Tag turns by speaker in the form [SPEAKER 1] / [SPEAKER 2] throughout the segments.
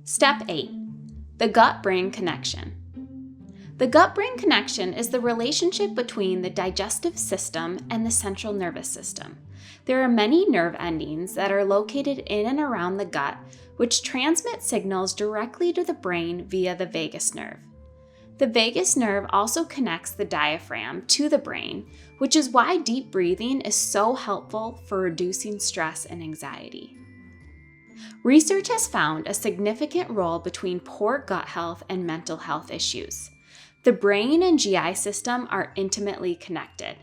[SPEAKER 1] Step 8. The gut-brain connection. The gut-brain connection is the relationship between the digestive system and the central nervous system. There are many nerve endings that are located in and around the gut, which transmit signals directly to the brain via the vagus nerve. The vagus nerve also connects the diaphragm to the brain, which is why deep breathing is so helpful for reducing stress and anxiety. Research has found a significant role between poor gut health and mental health issues. The brain and GI system are intimately connected.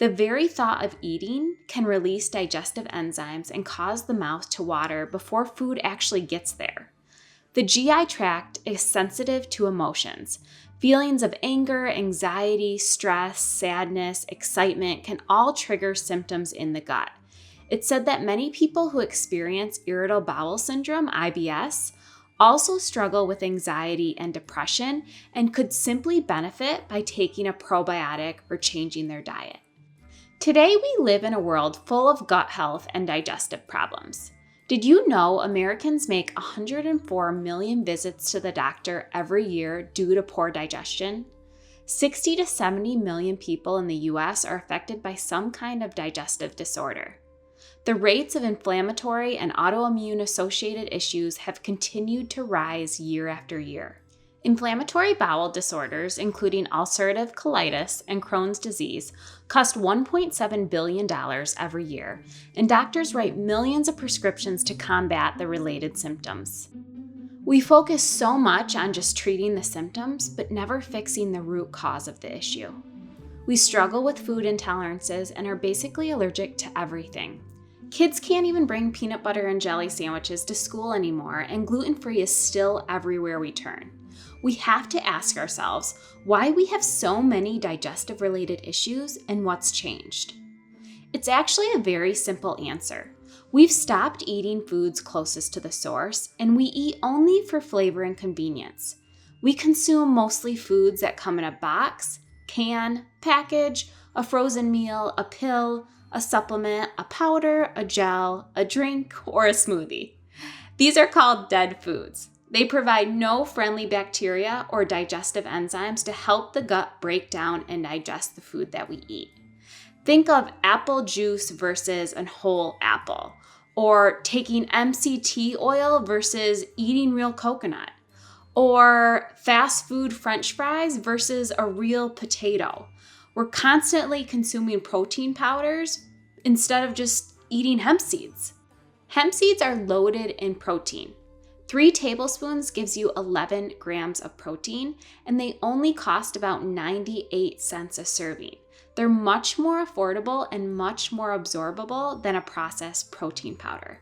[SPEAKER 1] The very thought of eating can release digestive enzymes and cause the mouth to water before food actually gets there. The GI tract is sensitive to emotions. Feelings of anger, anxiety, stress, sadness, excitement can all trigger symptoms in the gut. It's said that many people who experience irritable bowel syndrome, IBS, also struggle with anxiety and depression and could simply benefit by taking a probiotic or changing their diet. Today, we live in a world full of gut health and digestive problems. Did you know Americans make 104 million visits to the doctor every year due to poor digestion? 60 to 70 million people in the US are affected by some kind of digestive disorder. The rates of inflammatory and autoimmune associated issues have continued to rise year after year. Inflammatory bowel disorders, including ulcerative colitis and Crohn's disease, cost $1.7 billion every year, and doctors write millions of prescriptions to combat the related symptoms. We focus so much on just treating the symptoms, but never fixing the root cause of the issue. We struggle with food intolerances and are basically allergic to everything. Kids can't even bring peanut butter and jelly sandwiches to school anymore, and gluten-free is still everywhere we turn. We have to ask ourselves why we have so many digestive-related issues and what's changed. It's actually a very simple answer. We've stopped eating foods closest to the source, and we eat only for flavor and convenience. We consume mostly foods that come in a box, can, package, a frozen meal, a pill, a supplement, a powder, a gel, a drink, or a smoothie. These are called dead foods. They provide no friendly bacteria or digestive enzymes to help the gut break down and digest the food that we eat. Think of apple juice versus a whole apple, or taking MCT oil versus eating real coconut, or fast food French fries versus a real potato. We're constantly consuming protein powders instead of just eating hemp seeds. Hemp seeds are loaded in protein. 3 tablespoons gives you 11 grams of protein, and they only cost about 98 cents a serving. They're much more affordable and much more absorbable than a processed protein powder.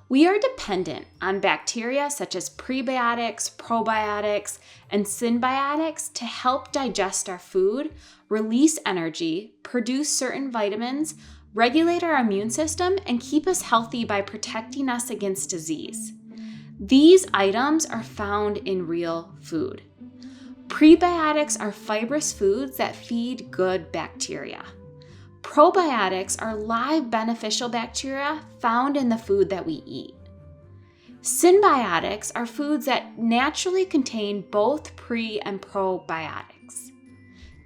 [SPEAKER 1] We are dependent on bacteria such as prebiotics, probiotics, and synbiotics to help digest our food, release energy, produce certain vitamins, regulate our immune system, and keep us healthy by protecting us against disease. These items are found in real food. Prebiotics are fibrous foods that feed good bacteria. Probiotics are live beneficial bacteria found in the food that we eat. Synbiotics are foods that naturally contain both pre- and probiotics.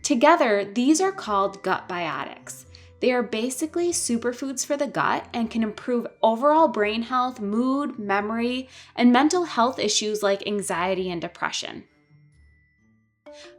[SPEAKER 1] Together, these are called gut biotics. They are basically superfoods for the gut and can improve overall brain health, mood, memory, and mental health issues like anxiety and depression.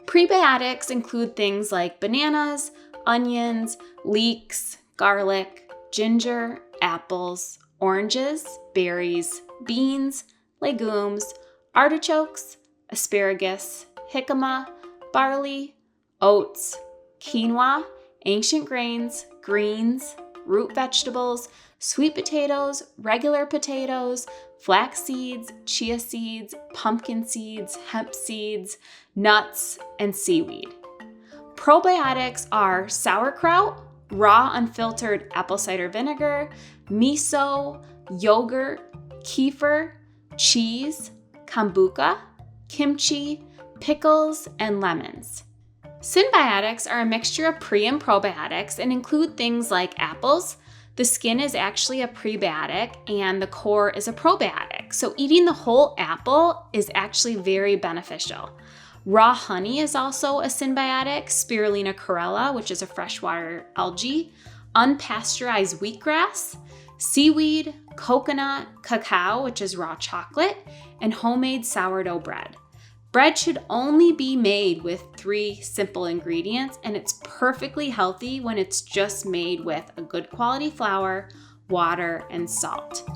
[SPEAKER 1] Prebiotics include things like bananas, onions, leeks, garlic, ginger, apples, oranges, berries, beans, legumes, artichokes, asparagus, jicama, barley, oats, quinoa, ancient grains, greens, root vegetables, sweet potatoes, regular potatoes, flax seeds, chia seeds, pumpkin seeds, hemp seeds, nuts, and seaweed. Probiotics are sauerkraut, raw unfiltered apple cider vinegar, miso, yogurt, kefir, cheese, kombucha, kimchi, pickles, and lemons. Synbiotics are a mixture of pre- and probiotics and include things like apples. The skin is actually a prebiotic and the core is a probiotic. symbiotic. So eating the whole apple is actually very beneficial. Raw honey is also a symbiotic, Spirulina chlorella, which is a freshwater algae, unpasteurized wheatgrass, seaweed, coconut, cacao, which is raw chocolate, and homemade sourdough bread. Bread should only be made with 3 simple ingredients, and it's perfectly healthy when it's just made with a good quality flour, water, and salt.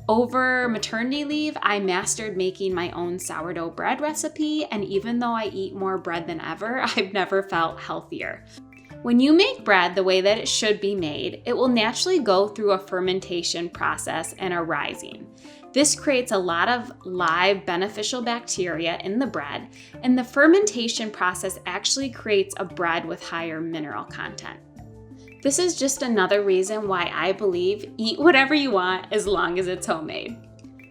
[SPEAKER 1] Over maternity leave, I mastered making my own sourdough bread recipe, and even though I eat more bread than ever, I've never felt healthier. When you make bread the way that it should be made, it will naturally go through a fermentation process and a rising. This creates a lot of live beneficial bacteria in the bread, and the fermentation process actually creates a bread with higher mineral content. This is just another reason why I believe eat whatever you want as long as it's homemade.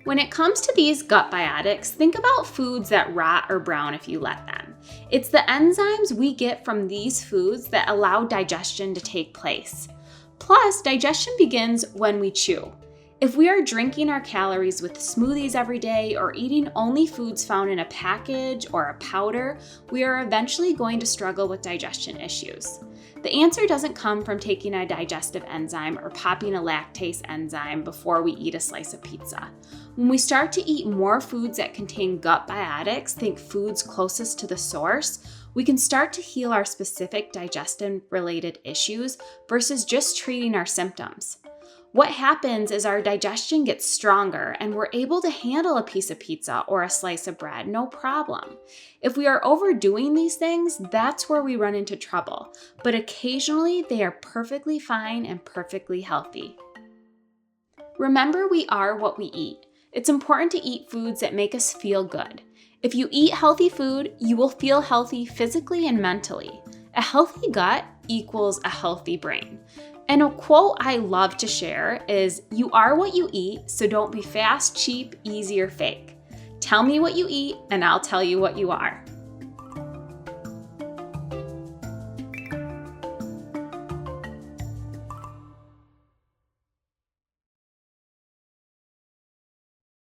[SPEAKER 1] When it comes to these gut biotics, think about foods that rot or brown if you let them. It's the enzymes we get from these foods that allow digestion to take place. Plus, digestion begins when we chew. If we are drinking our calories with smoothies every day or eating only foods found in a package or a powder, we are eventually going to struggle with digestion issues. The answer doesn't come from taking a digestive enzyme or popping a lactase enzyme before we eat a slice of pizza. When we start to eat more foods that contain gut biotics, think foods closest to the source, we can start to heal our specific digestion-related issues versus just treating our symptoms. What happens is our digestion gets stronger and we're able to handle a piece of pizza or a slice of bread, no problem. If we are overdoing these things, that's where we run into trouble. But occasionally, they are perfectly fine and perfectly healthy. Remember, we are what we eat. It's important to eat foods that make us feel good. If you eat healthy food, you will feel healthy physically and mentally. A healthy gut equals a healthy brain. And a quote I love to share is, "You are what you eat, so don't be fast, cheap, easy, or fake. Tell me what you eat, and I'll tell you what you are."